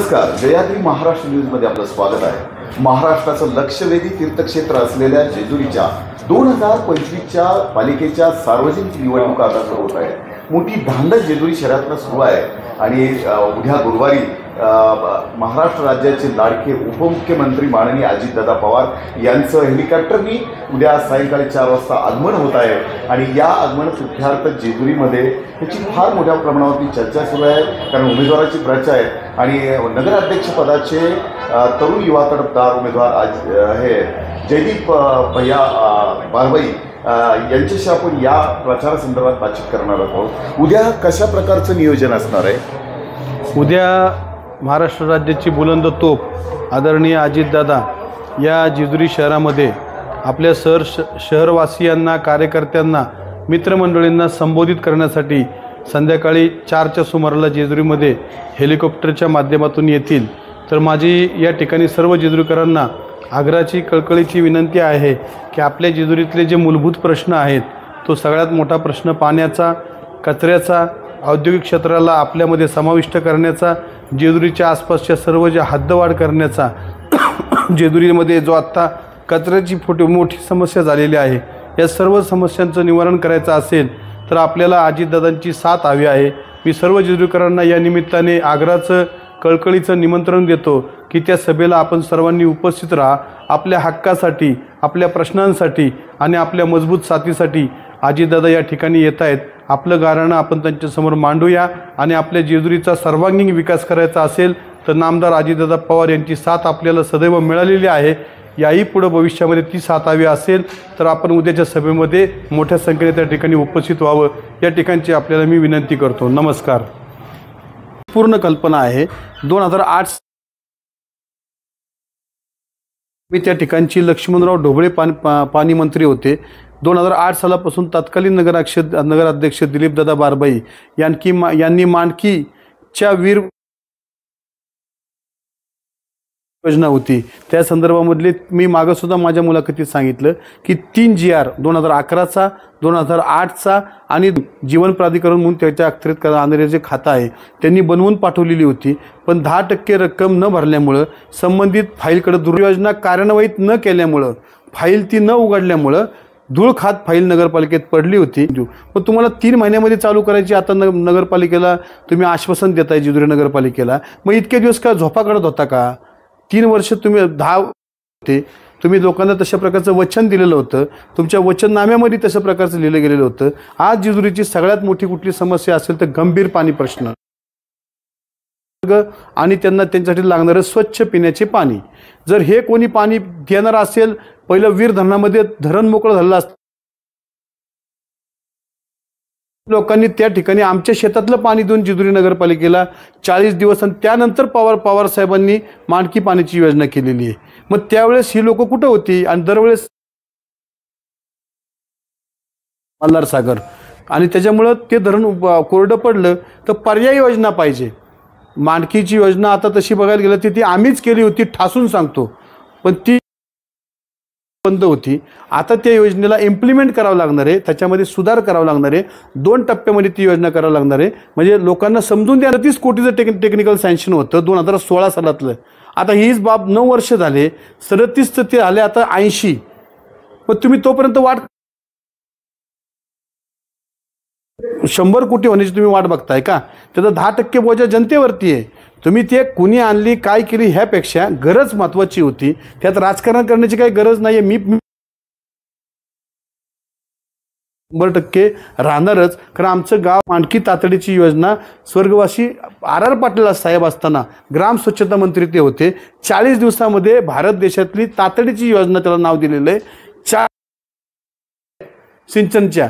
नमस्कार, जयाद्री महाराष्ट्र न्यूजमध्ये आपलं स्वागत आहे। महाराष्ट्राचं लक्षवेधी तीर्थक्षेत्र असलेल्या जेजुरीच्या 2025च्या पालिकेच्या सार्वजनिक निवडणुका आता सुरू होत आहे। मोठी धांदल जेजुरी शहरातून सुरू आहे आणि उद्या गुरुवारी महाराष्ट्र राज्याचे लाडके उपमुख्यमंत्री माननीय अजितदादा पवार यांचं हेलिकॉप्टरनी उद्या सायंकाळी 4 वाजता आगमन होत आहे आणि या आगमनार्थ जेजुरीमध्ये त्याची फार मोठ्या प्रमाणावरती चर्चा सुरू आहे। कारण उमेदवाराची प्रचार आहे आणि नगराध्यक्षपदाचे तरुण युवा तडफदार उमेदवार आज हे जयदीप भैया बारबाई यांच्याशी आपण या प्रचारासंदर्भात बातचीत करणार आहोत। उद्या कशा प्रकारचं नियोजन असणार आहे? उद्या महाराष्ट्र राज्याची बुलंद तोफ आदरणीय अजितदादा या जेजुरी शहरामध्ये आपल्या शहरवासियांना, कार्यकर्त्यांना, मित्रमंडळींना संबोधित करण्यासाठी संध्याकाळी 4च्या सुमाराला जेजुरीमध्ये हेलिकॉप्टरच्या माध्यमातून येतील। तर माझी या ठिकाणी सर्व जेजुरीकरांना आग्रहाची कळकळीची विनंती आहे की आपल्या जेजुरीतले जे मूलभूत प्रश्न आहेत, तो सगळ्यात मोठा प्रश्न पाण्याचा, कचऱ्याचा, औद्योगिक क्षेत्राला आपल्यामध्ये समाविष्ट करण्याचा, जेजुरीच्या आसपासच्या सर्व ज्या हद्दवाढ करण्याचा, जेजुरीमध्ये जो आत्ता कचऱ्याची मोठी समस्या झालेली आहे, या सर्व समस्यांचं निवारण करायचं असेल तर आपल्याला अजितदादांची साथ हवी आहे। मी सर्व जेजुरीकरांना या निमित्ताने आग्रहाचं कळकळीचं निमंत्रण देतो की त्या सभेला आपण सर्वांनी उपस्थित राहा। आपल्या हक्कासाठी, आपल्या प्रश्नांसाठी आणि आपल्या मजबूत साथीसाठी अजितदादा या ठिकाणी येत आहेत। आपलं गाऱ्हाणं आपण त्यांच्यासमोर मांडूया आणि आपल्या जेजुरीचा सर्वांगीण विकास करायचा असेल तर नामदार अजितदादा पवार यांची साथ आपल्याला सदैव मिळालेली आहे। याही पुढे भविष्यामध्ये ती साथ हवी असेल तर आपण उद्याच्या सभेमध्ये मोठ्या संख्येने त्या ठिकाणी उपस्थित व्हावं, या ठिकाणची आपल्याला मी विनंती करतो। नमस्कार। पूर्ण कल्पना आहे 2008 मी त्या ठिकाणची लक्ष्मणराव ढोबळे पाणी मंत्री होते। 2008 सालापासून तत्कालीन नगराध्यक्ष दिलीपदादा बारबाई यांनी मांडकीच्या वीर योजना होती, त्या संदर्भामधले मी मागं सुद्धा माझ्या मुलाखतीत सांगितलं की 3 GR 2011चा, 2008चा आणि जीवन प्राधिकरण म्हणून त्याच्या अखत्यारीत आणणारे जे खातं आहे त्यांनी बनवून पाठवलेली होती। पण 10% रक्कम न भरल्यामुळं, संबंधित फाईलकडे दुर्योजना कार्यान्वित न केल्यामुळं, फाईल ती न उघडल्यामुळं धूळ खात फाईल नगरपालिकेत पडली होती। मग तुम्हाला 3 महिन्यामध्ये चालू करायची आता नगरपालिकेला तुम्ही आश्वासन देताय जेजुरी नगरपालिकेला, मग इतके दिवस का झोपा काढत होता का? 3 वर्ष तुम्ही 10 होते, तुम्ही लोकांना तशा प्रकारचं वचन दिलेलं होतं, तुमच्या वचननाम्यामध्ये तशा प्रकारचं लिहिलं गेलेलं होतं। आज जेजुरीची सगळ्यात मोठी कुठली समस्या असेल तर गंभीर पाणी प्रश्न आणि त्यांना त्यांच्यासाठी लागणारं स्वच्छ पिण्याचे पाणी। जर हे कोणी पाणी देणार असेल, पहिलं वीर धरणामध्ये धरण मोकळं झालं असतं, लोकांनी त्या ठिकाणी आमच्या शेतातलं पाणी देऊन जेजुरी नगरपालिकेला 40 दिवस आणि त्यानंतर पवार साहेबांनी मांडकी पाण्याची योजना केलेली आहे। मग त्यावेळेस ही लोक कुठं होती? आणि दरवेळेस मल्हार सागर आणि त्याच्यामुळं ते धरण कोरडं पडलं तर पर्यायी योजना पाहिजे। मांडकीची योजना आता तशी बघायला गेलं ती आम्हीच केली होती, ठासून सांगतो, पण ती बंद होती। आता त्या योजनेला इम्प्लिमेंट करावं लागणार आहे, त्याच्यामध्ये सुधार करावा लागणार आहे। 2 टप्प्यामध्ये ती योजना करावं लागणार आहे, म्हणजे लोकांना समजून द्या। 30 कोटीचं टेक्निकल सँक्शन होतं 2016 सालातलं, आता हीच बाब 9 वर्ष झाले, 37चं ते आले आता 80। मग तुम्ही तोपर्यंत वाट 100 कोटी होण्याची तुम्ही वाट बघताय का? त्याचा 10% बोजा जनतेवरती आहे। तुम्ही ते कुणी आणली, काय केली ह्यापेक्षा गरज महत्त्वाची होती, त्यात राजकारण करण्याची काही गरज नाही आहे। मी 100% राहणारच, कारण आमचं गाव मांडकी तातडीची योजना स्वर्गवासी RR पाटील साहेब असताना ग्राम स्वच्छता मंत्री ते होते। 40 दिवसामध्ये भारत देशातली तातडीची योजना त्याला नाव दिलेलं आहे, 4 सिंचनच्या,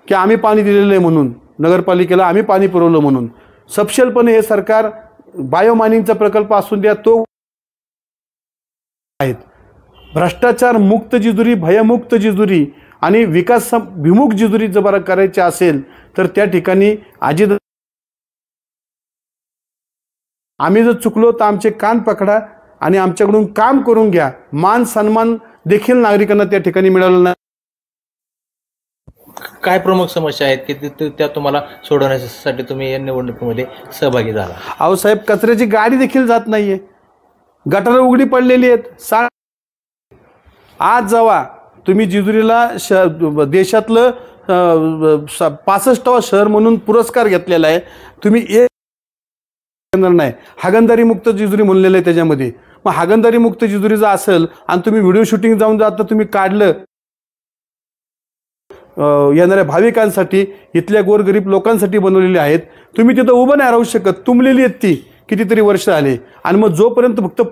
की आम्ही पाणी दिलेलं आहे म्हणून, नगरपालिकेला आम्ही पाणी पुरवलं म्हणून। सपशेलपणे हे सरकार बायोमायनिंगचा प्रकल्प असून द्या तो आहेत, भ्रष्टाचार मुक्त जेजुरी, भयमुक्त जेजुरी आणि विकासभिमुख जेजुरी जर करायचे असेल तर त्या ठिकाणी आम्ही जर चुकलो तर आमचे कान पकडा आणि आमच्याकडून काम करून घ्या। मान सन्मान देखील नागरिकांना त्या ठिकाणी मिळाला नाही। काय प्रमुख समस्या आहेत की त्या तुम्हाला सोडवण्यासाठी तुम्ही या निवडणुकीमध्ये सहभागी झाला? अहो साहेब, कचऱ्याची गाडी देखील जात नाहीये, गटारं उघडी पडलेली आहेत. आज जेव्हा तुम्ही जेजुरीला देशातलं 65वं शहर म्हणून पुरस्कार घेतलेला आहे, तुम्ही एक नाही हागणदारी मुक्त जेजुरी म्हणलेलं आहे त्याच्यामध्ये. मग हागणदारी मुक्त जेजुरी जर असेल आणि तुम्ही व्हिडिओ शूटिंग जाऊन जाता तुम्ही काढलं येणाऱ्या भाविकांसाठी, इथल्या गोरगरीब लोकांसाठी बनवलेली आहेत, तुम्ही तिथं उभं नाही राहू शकत. तुंबलेली आहेत ती कितीतरी वर्ष आले. आणि मग जोपर्यंत फक्त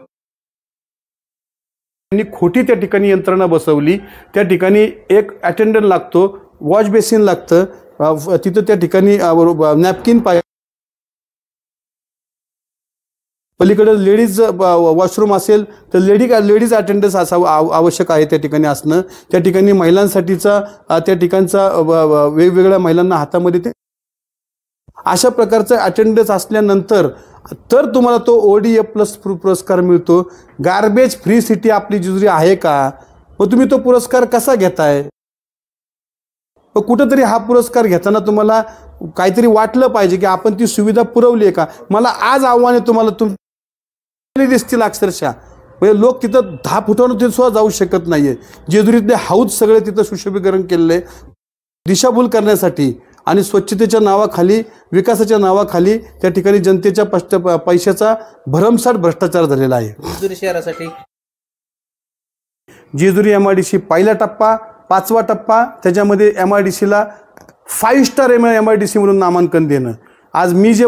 खोटी त्या ठिकाणी यंत्रणा बसवली, त्या ठिकाणी एक अटेंडंट लागतो, वॉश बेसिन लागतं, तिथं त्या ठिकाणी नॅपकिन पाहिजे, पलीकडे लेडीज वॉशरूम असेल तर लेडीज अटेंडन्स असावं आवश्यक आहे त्या ठिकाणी असणं. त्या ठिकाणी महिलांसाठीचा त्या ठिकाणचा वेगवेगळ्या महिलांना हातामध्ये ते अशा प्रकारचं अटेंडन्स असल्यानंतर तर तुम्हाला तो ODA+ पुरस्कार मिळतो. गार्बेज फ्री सिटी आपली जेजुरी आहे का? मग तुम्ही तो पुरस्कार कसा घेताय? मग कुठंतरी हा पुरस्कार घेताना तुम्हाला काहीतरी वाटलं पाहिजे की आपण ती सुविधा पुरवली आहे का? मला आज आव्हान आहे तुम्हाला दिसतील अक्षरशः. म्हणजे लोक तिथं 10 फुटावरून तिथं सुद्धा जाऊ शकत नाहीये. जेजुरीतले हौद सगळे तिथं सुशोभीकरण केलेले दिशाभूल करण्यासाठी आणि स्वच्छतेच्या नावाखाली, विकासाच्या नावाखाली त्या ठिकाणी जनतेच्या पैशाचा भरमसाठ भ्रष्टाचार झालेला आहे. जेजुरी शहरासाठी जेजुरी MIDC पहिला टप्पा, 5वा टप्पा, त्याच्यामध्ये MIDCला 5 स्टार MIDC म्हणून नामांकन देणं. आज मी जे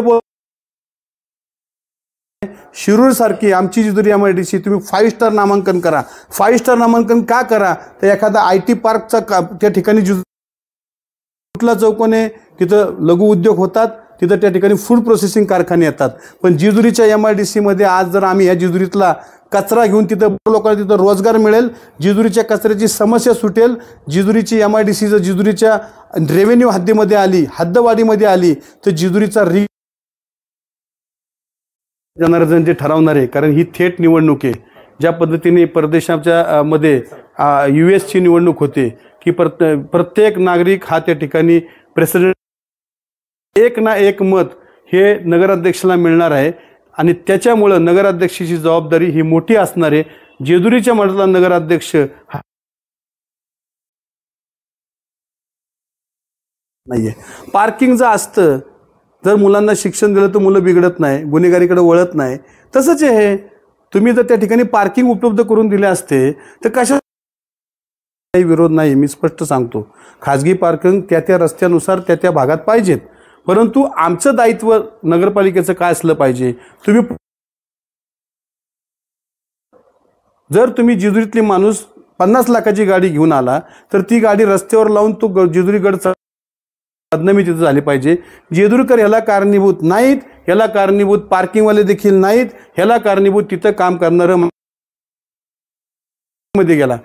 शिरूर सारखी आमची जेजुरी MIDC तुम्ही 5 स्टार नामांकन करा. 5 स्टार नामांकन का करा? तर एखादा IT पार्कचा त्या ठिकाणी कुठला चौकोने तिथं लघु उद्योग होतात, तिथं त्या ठिकाणी फूड प्रोसेसिंग कारखाने येतात. पण जेजुरीच्या MIDC मध्ये आज जर आम्ही या जेजुरीतला कचरा घेऊन तिथं लोकांना तिथं रोजगार मिळेल, जेजुरीच्या कचऱ्याची समस्या सुटेल, जेजुरीची MIDC जर जेजुरीच्या रेव्हेन्यू हद्दीमध्ये आली, हद्दवाढीमध्ये आली तर जेजुरीचा जनार्दन जे ठरवणार आहे. कारण ही थेट निवडणूक आहे. ज्या पद्धतीने परदेशाच्या मध्ये US निवडणूक होते की प्रत्येक नागरिक हा त्या ठिकाणी प्रेसिडेंट एक ना एक मत हे नगराध्यक्षाला मिळणार आहे. आणि त्याच्यामुळं नगराध्यक्षाची जबाबदारी ही मोठी असणार आहे. जेजुरीच्या मठातला नगराध्यक्ष नाहीये. पार्किंगचं असतं, जर मुलांना शिक्षण दिलं तर मुलं बिघडत नाही, गुन्हेगारीकडे वळत नाही. तसंच आहे, तुम्ही जर त्या ठिकाणी पार्किंग उपलब्ध करून दिले असते तर कशा काही विरोध नाही. मी स्पष्ट सांगतो, खाजगी पार्किंग त्या रस्त्यानुसार त्या भागात पाहिजेत. परंतु आमचं दायित्व नगरपालिकेचं काय असलं पाहिजे? जर तुम्ही जेजुरीतली माणूस 50 लाखाची गाडी घेऊन आला तर ती गाडी रस्त्यावर लावून तो जेजुरी गड बदनामी तिथं झाली पाहिजे. जेजुरीकर ह्याला कारणीभूत नाहीत, ह्याला कारणीभूत पार्किंगवाले देखील नाहीत, ह्याला कारणीभूत तिथं काम करणारं मध्ये गेला.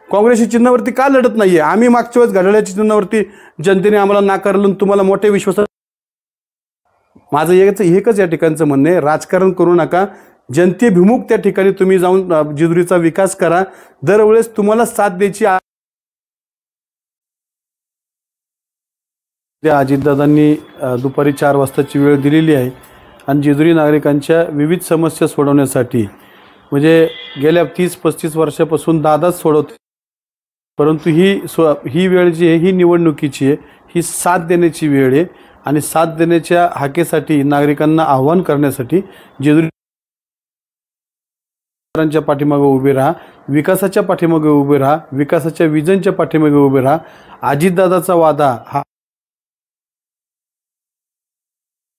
काँग्रेसच्या चिन्हावरती का लढत नाहीये? आम्ही मागच्या वेळेस घड्याळाच्या चिन्हावरती जनतेने आम्हाला नाकारलं, तुम्हाला मोठ्या विश्वासात. माझं एकच या ठिकाणचं म्हणणं आहे, राजकारण करू नका, जनतेभिमुख त्या ठिकाणी तुम्ही जाऊन जेजुरीचा विकास करा. दरवेळेस तुम्हाला साथ द्यायची अजितदादांनी दुपारी 4 वाजताची वेळ दिलेली आहे आणि जेजुरी नागरिकांच्या विविध समस्या सोडवण्यासाठी, म्हणजे गेल्या 30-35 वर्षापासून दादाच सोडवते. परंतु ही वेळ जी आहे ही निवडणुकीची आहे, ही साथ देण्याची वेळ आहे. आणि साथ देण्याच्या हाकेसाठी नागरिकांना आव्हान करण्यासाठी जेजुरी पाठीमागे उभे राहा, विकासाच्या पाठीमागे उभे राहा, विकासाच्या विजनच्या पाठीमागे उभे राहा. अजितदादाचा वादा हा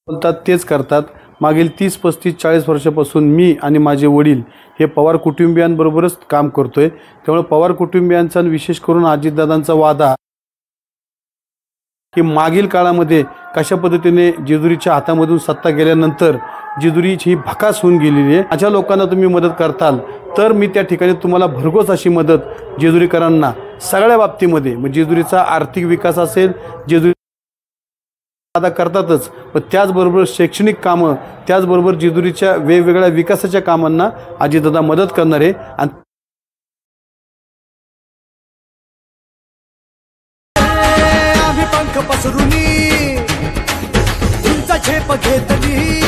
बोलतात तेच करतात. मागील 30-35-40 वर्षापासून मी आणि माझे वडील हे पवार कुटुंबियांबरोबरच काम करतोय. त्यामुळे पवार कुटुंबियांचा विशेष करून अजितदादांचा वादा की मागील काळामध्ये कशा पद्धतीने जेजुरीच्या हातामधून सत्ता गेल्यानंतर जेजुरीची ही भकास होऊन गेलेली आहे. अशा लोकांना तुम्ही मदत करताल तर मी त्या ठिकाणी तुम्हाला भरघोस अशी मदत जेजुरीकरांना सगळ्या बाबतीमध्ये, मग जेजुरीचा आर्थिक विकास असेल, जेजुरी दादा करतातच, पण त्याचबरोबर शैक्षणिक कामं, त्याचबरोबर जेजुरीच्या वेगवेगळ्या विकासाच्या कामांना अजितदादा मदत करणार आहे. आणि पसरुनी उंच झेप घेतली